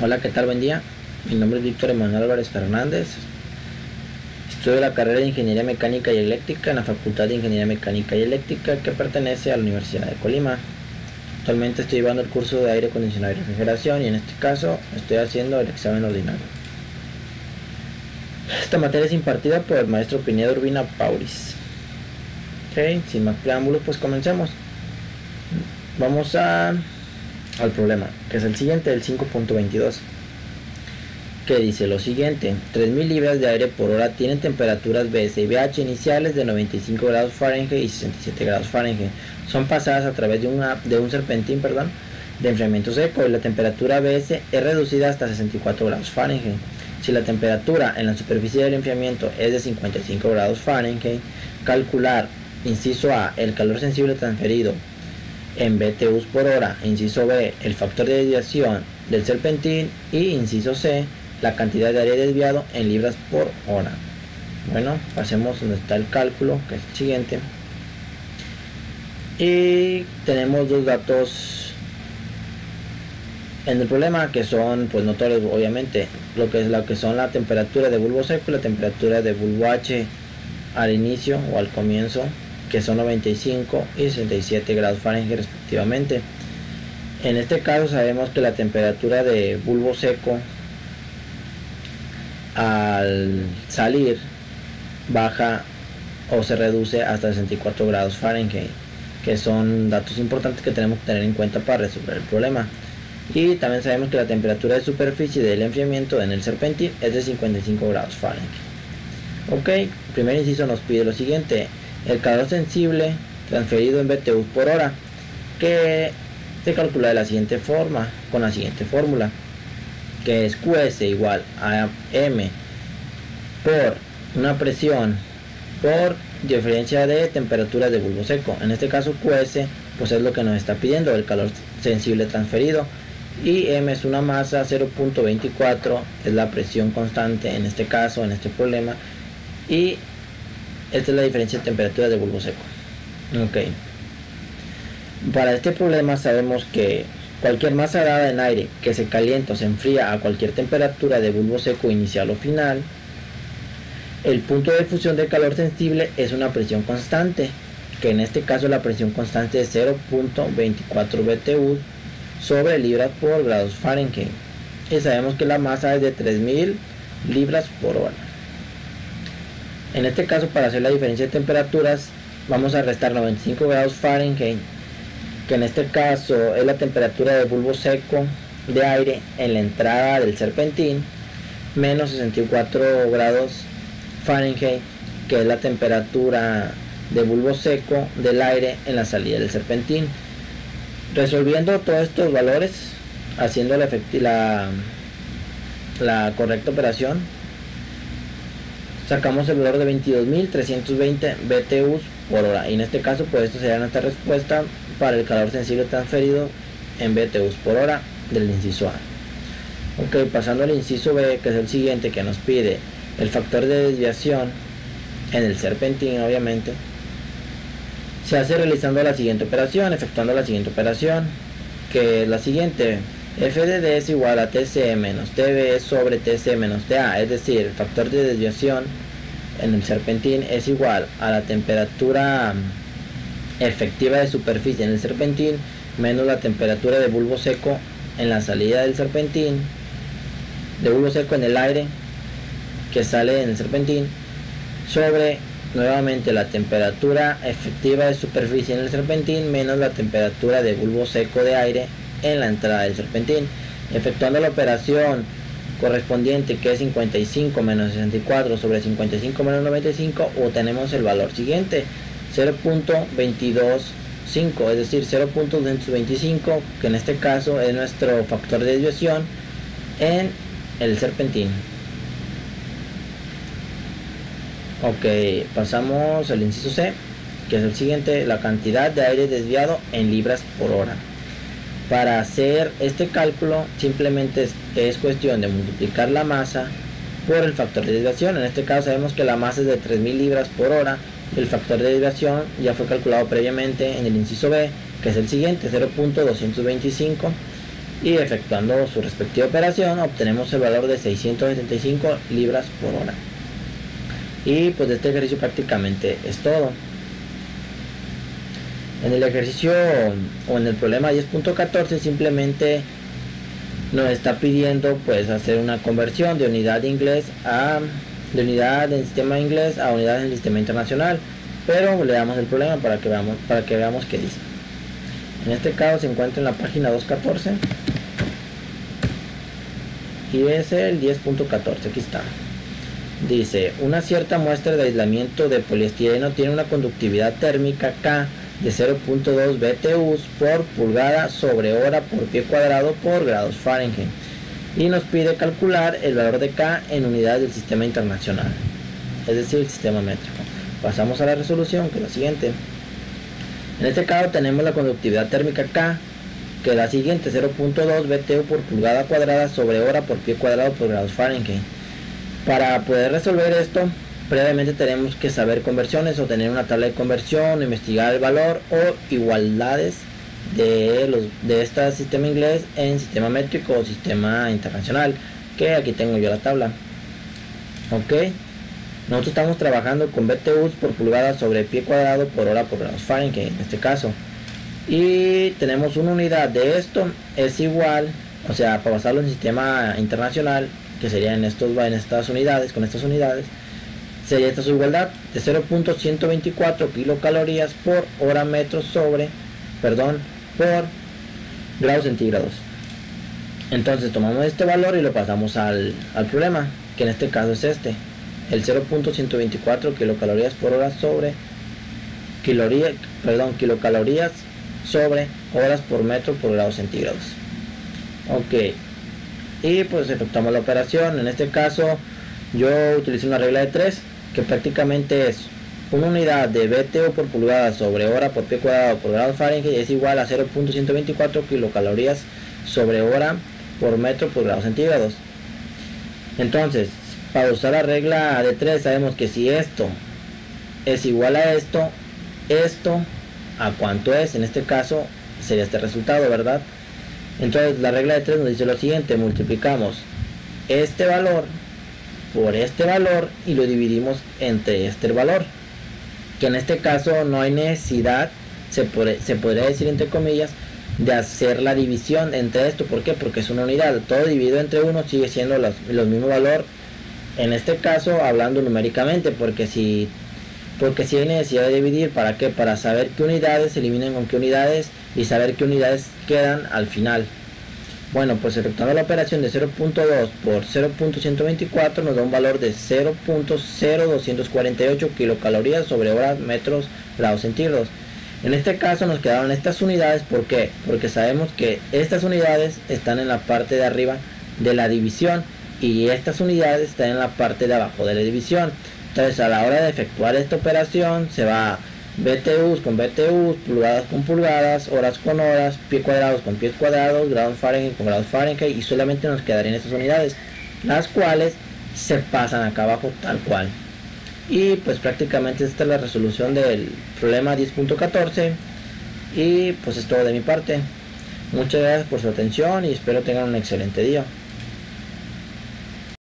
Hola, ¿qué tal? Buen día. Mi nombre es Víctor Emanuel Álvarez Fernández. Estudio la carrera de Ingeniería Mecánica y Eléctrica en la Facultad de Ingeniería Mecánica y Eléctrica que pertenece a la Universidad de Colima. Actualmente estoy llevando el curso de aire acondicionado y refrigeración y en este caso estoy haciendo el examen ordinario. Esta materia es impartida por el maestro Pinedo Urbina Pauris. Ok, sin más preámbulos, pues comencemos. Vamos al problema, que es el siguiente, el 5.22, que dice lo siguiente: 3000 libras de aire por hora tienen temperaturas BS y BH iniciales de 95 grados Fahrenheit y 67 grados Fahrenheit. Son pasadas a través de un serpentín de enfriamiento seco y la temperatura BS es reducida hasta 64 grados Fahrenheit. Si la temperatura en la superficie del enfriamiento es de 55 grados Fahrenheit, calcular, inciso A, el calor sensible transferido en BTUs por hora, inciso B, el factor de desviación del serpentín y inciso C, la cantidad de aire desviado en libras por hora. Bueno, pasemos donde está el cálculo, que es el siguiente. Y tenemos dos datos en el problema que son pues notorios, obviamente, lo que son la temperatura de bulbo seco y la temperatura de bulbo H al inicio o al comienzo, que son 95 y 67 grados Fahrenheit respectivamente. En este caso sabemos que la temperatura de bulbo seco al salir baja o se reduce hasta 64 grados Fahrenheit, que son datos importantes que tenemos que tener en cuenta para resolver el problema. Y también sabemos que la temperatura de superficie del enfriamiento en el serpentín es de 55 grados Fahrenheit. Ok, el primer inciso nos pide lo siguiente: el calor sensible transferido en BTU por hora, que se calcula de la siguiente forma, con la siguiente fórmula, que es QS igual a M por una presión por diferencia de temperatura de bulbo seco. En este caso QS pues es lo que nos está pidiendo, el calor sensible transferido, y M es una masa, 0.24 es la presión constante en este caso, en este problema, y esta es la diferencia de temperatura de bulbo seco. Ok, para este problema sabemos que cualquier masa dada en aire que se calienta o se enfría a cualquier temperatura de bulbo seco inicial o final, el punto de fusión de calor sensible es una presión constante, que en este caso la presión constante es 0.24 BTU sobre libras por grados Fahrenheit, y sabemos que la masa es de 3000 libras por hora. En este caso, para hacer la diferencia de temperaturas, vamos a restar 95 grados Fahrenheit, que en este caso es la temperatura de bulbo seco de aire en la entrada del serpentín, menos 64 grados Fahrenheit, que es la temperatura de bulbo seco del aire en la salida del serpentín. Resolviendo todos estos valores, haciendo la correcta operación, sacamos el valor de 22.320 BTUs por hora, y en este caso pues esta sería nuestra respuesta para el calor sensible transferido en BTUs por hora del inciso A. Ok, pasando al inciso B, que es el siguiente, que nos pide el factor de desviación en el serpentín. Obviamente se hace realizando la siguiente operación, efectuando la siguiente operación, que es la siguiente: f de d es igual a tc menos tb sobre tc menos ta, es decir, el factor de desviación en el serpentín es igual a la temperatura efectiva de superficie en el serpentín menos la temperatura de bulbo seco en la salida del serpentín, de bulbo seco en el aire que sale en el serpentín, sobre nuevamente la temperatura efectiva de superficie en el serpentín menos la temperatura de bulbo seco de aire en la entrada del serpentín. Efectuando la operación correspondiente, que es 55 menos 64 sobre 55 menos 95, obtenemos el valor siguiente: 0.225, es decir, 0.225, que en este caso es nuestro factor de desviación en el serpentín. Ok, pasamos al inciso C, que es el siguiente: la cantidad de aire desviado en libras por hora. Para hacer este cálculo simplemente es cuestión de multiplicar la masa por el factor de desviación. En este caso sabemos que la masa es de 3000 libras por hora, el factor de desviación ya fue calculado previamente en el inciso B, que es el siguiente: 0.225, y efectuando su respectiva operación obtenemos el valor de 675 libras por hora. Y pues de este ejercicio prácticamente es todo. En el ejercicio o en el problema 10.14 simplemente nos está pidiendo pues hacer una conversión de unidad de inglés de unidad del sistema inglés a unidad del sistema internacional, pero le damos el problema para que veamos qué dice. En este caso se encuentra en la página 214 y es el 10.14. aquí está. Dice: una cierta muestra de aislamiento de poliestireno tiene una conductividad térmica K de 0.2 BTUs por pulgada sobre hora por pie cuadrado por grados Fahrenheit, y nos pide calcular el valor de K en unidades del sistema internacional, es decir, el sistema métrico. Pasamos a la resolución, que es la siguiente. En este caso tenemos la conductividad térmica K, que es la siguiente: 0.2 BTU por pulgada cuadrada sobre hora por pie cuadrado por grados Fahrenheit. Para poder resolver esto, previamente tenemos que saber conversiones o tener una tabla de conversión, investigar el valor o igualdades de este sistema inglés en sistema métrico o sistema internacional, que aquí tengo yo la tabla. Ok, nosotros estamos trabajando con BTUs por pulgada sobre pie cuadrado por hora por grados Fahrenheit en este caso, y tenemos una unidad de esto es igual, o sea, para basarlo en sistema internacional, que sería en estas unidades, con estas unidades sería esta su igualdad de 0.124 kilocalorías por hora metros por grados centígrados. Entonces tomamos este valor y lo pasamos al problema, que en este caso es este, el 0.124 kilocalorías por hora sobre kilocalorías sobre horas por metro por grados centígrados. Ok, y pues efectuamos la operación. En este caso yo utilicé una regla de 3, que prácticamente es una unidad de BTU por pulgada sobre hora por pie cuadrado por grados Fahrenheit es igual a 0.124 kilocalorías sobre hora por metro por grados centígrados. Entonces, para usar la regla de 3 sabemos que si esto es igual a esto a cuánto es, en este caso sería este resultado, ¿verdad? Entonces la regla de 3 nos dice lo siguiente: multiplicamos este valor por este valor y lo dividimos entre este valor, que en este caso no hay necesidad, se podría decir entre comillas, de hacer la división entre esto. ¿Por qué? Porque es una unidad, todo dividido entre 1 sigue siendo los mismo valor, en este caso hablando numéricamente, porque si hay necesidad de dividir, ¿para qué? Para saber qué unidades se eliminan con qué unidades y saber qué unidades quedan al final. Bueno, pues efectuando la operación de 0.2 por 0.124 nos da un valor de 0.0248 kilocalorías sobre horas metros grados centígrados. En este caso nos quedaron estas unidades. ¿Por qué? Porque sabemos que estas unidades están en la parte de arriba de la división y estas unidades están en la parte de abajo de la división. Entonces a la hora de efectuar esta operación se va BTUs con BTUs, pulgadas con pulgadas, horas con horas, pies cuadrados con pies cuadrados, grados Fahrenheit con grados Fahrenheit, y solamente nos quedarían estas unidades, las cuales se pasan acá abajo tal cual. Y pues prácticamente esta es la resolución del problema 10.14 y pues es todo de mi parte. Muchas gracias por su atención y espero tengan un excelente día.